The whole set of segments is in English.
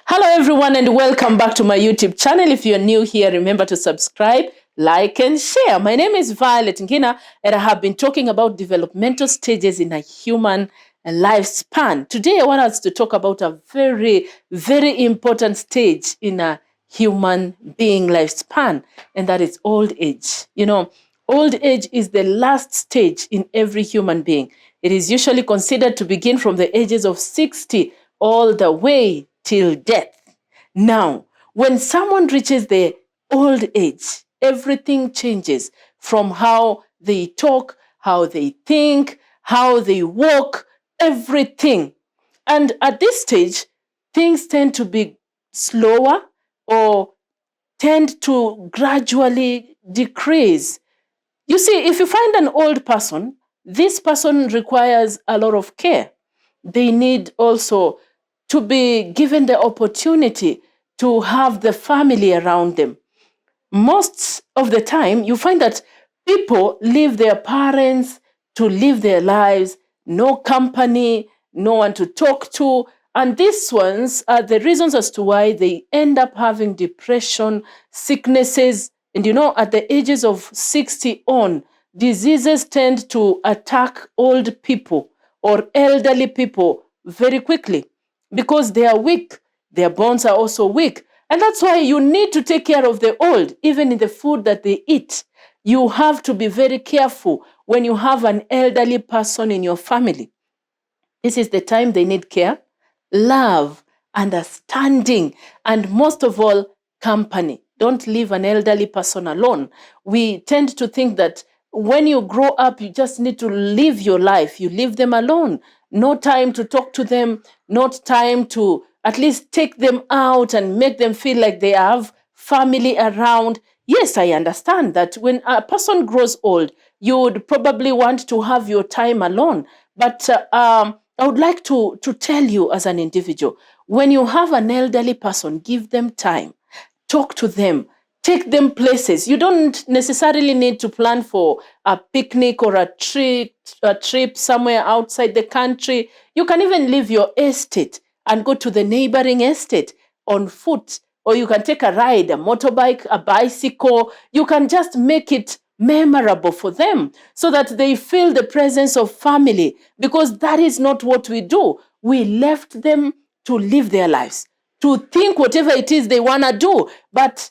Hello everyone and welcome back to my YouTube channel. If you're new here, remember to subscribe, like and share. My name is Vailet Ngina and I have been talking about developmental stages in a human lifespan. Today I want us to talk about a very, very important stage in a human being lifespan, and that is old age. Old age is the last stage in every human being. It is usually considered to begin from the ages of 60 all the way till death. Now, when someone reaches the old age, everything changes from how they talk, how they think, how they walk, everything. And at this stage, things tend to be slower or tend to gradually decrease. You see, if you find an old person, this person requires a lot of care. They need also to be given the opportunity to have the family around them. Most of the time, you find that people leave their parents to live their lives, no company, no one to talk to. And these ones are the reasons as to why they end up having depression, sicknesses. And at the ages of 60 on, diseases tend to attack old people or elderly people very quickly because they are weak. Their bones are also weak. And that's why you need to take care of the old, even in the food that they eat. You have to be very careful when you have an elderly person in your family. This is the time they need care, love, understanding, and most of all, company. Don't leave an elderly person alone. We tend to think that when you grow up, you just need to live your life. You leave them alone. No time to talk to them, not time to at least take them out and make them feel like they have family around. Yes, I understand that when a person grows old, you would probably want to have your time alone. But I would like to tell you as an individual, when you have an elderly person, give them time, talk to them, take them places. You don't necessarily need to plan for a picnic or a trip somewhere outside the country. You can even leave your estate and go to the neighboring estate on foot, or you can take a ride, a motorbike, a bicycle. You can just make it memorable for them so that they feel the presence of family, because that is not what we do. We left them to live their lives, to think whatever it is they want to do, but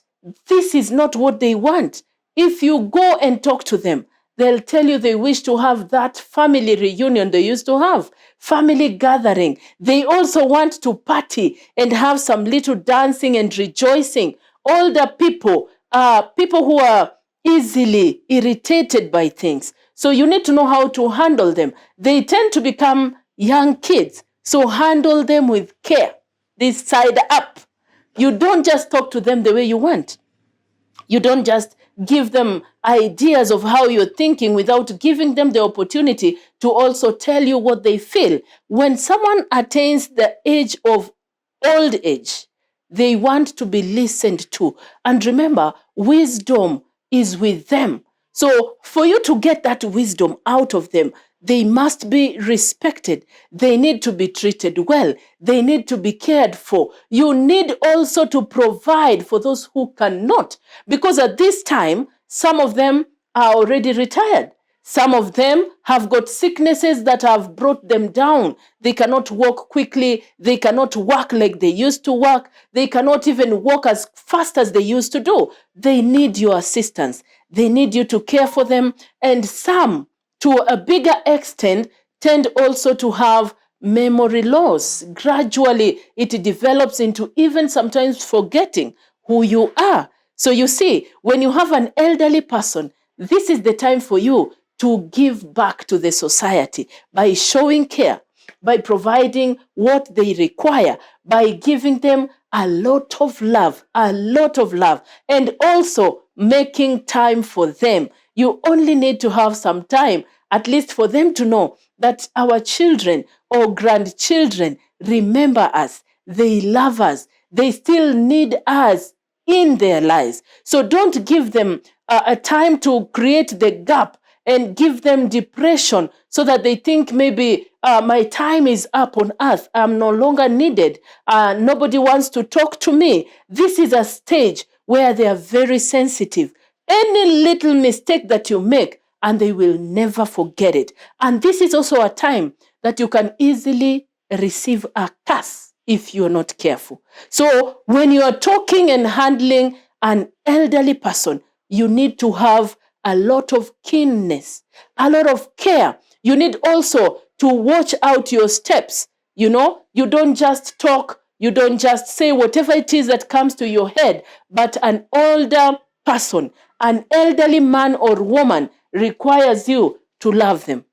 this is not what they want. If you go and talk to them, they'll tell you they wish to have that family reunion they used to have, family gathering. They also want to party and have some little dancing and rejoicing. Older people are people who are easily irritated by things. So you need to know how to handle them. They tend to become young kids. So handle them with care. This side up. You don't just talk to them the way you want. You don't just give them ideas of how you're thinking without giving them the opportunity to also tell you what they feel. When someone attains the age of old age, they want to be listened to. And remember, wisdom is with them. So for you to get that wisdom out of them, they must be respected. They need to be treated well. They need to be cared for. You need also to provide for those who cannot, because at this time, some of them are already retired. Some of them have got sicknesses that have brought them down. They cannot walk quickly. They cannot work like they used to work. They cannot even walk as fast as they used to do. They need your assistance. They need you to care for them. And some, to a bigger extent, tend also to have memory loss. Gradually, it develops into even sometimes forgetting who you are. So you see, when you have an elderly person, this is the time for you to give back to the society by showing care, by providing what they require, by giving them a lot of love, and also making time for them. You only need to have some time, at least for them to know that our children or grandchildren remember us, they love us, they still need us in their lives. So don't give them a time to create the gap and give them depression so that they think maybe my time is up on earth. I'm no longer needed. Nobody wants to talk to me. This is a stage where they are very sensitive. Any little mistake that you make, and they will never forget it. And this is also a time that you can easily receive a curse if you're not careful. So when you are talking and handling an elderly person, you need to have a lot of keenness, a lot of care. You need also to watch out your steps. You don't just talk, you don't just say whatever it is that comes to your head, but an older person, an elderly man or woman requires you to love them.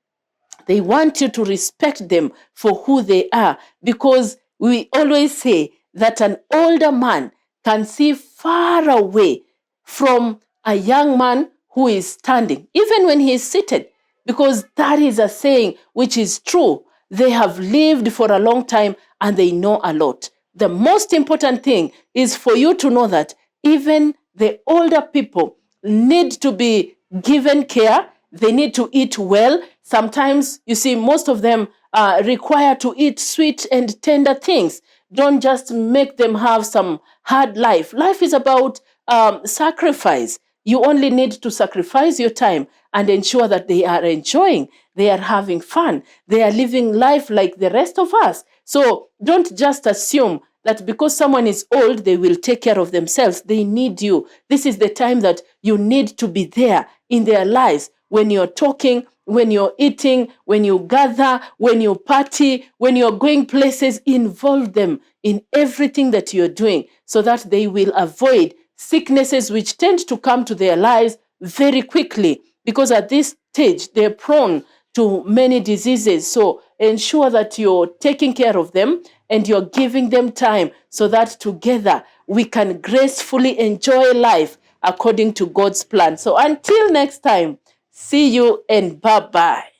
They want you to respect them for who they are, because we always say that an older man can see far away from a young man who is standing, even when he is seated, because that is a saying which is true. They have lived for a long time and they know a lot. The most important thing is for you to know that even the older people need to be given care. They need to eat well. Sometimes, you see, most of them require to eat sweet and tender things. Don't just make them have some hard life. Life is about sacrifice. You only need to sacrifice your time and ensure that they are enjoying, they are having fun, they are living life like the rest of us. So don't just assume that because someone is old, they will take care of themselves. They need you. This is the time that you need to be there in their lives. When you're talking, when you're eating, when you gather, when you party, when you're going places, involve them in everything that you're doing so that they will avoid sicknesses which tend to come to their lives very quickly, because at this stage, they're prone to many diseases. So ensure that you're taking care of them and you're giving them time so that together we can gracefully enjoy life according to God's plan. So until next time, see you and bye-bye.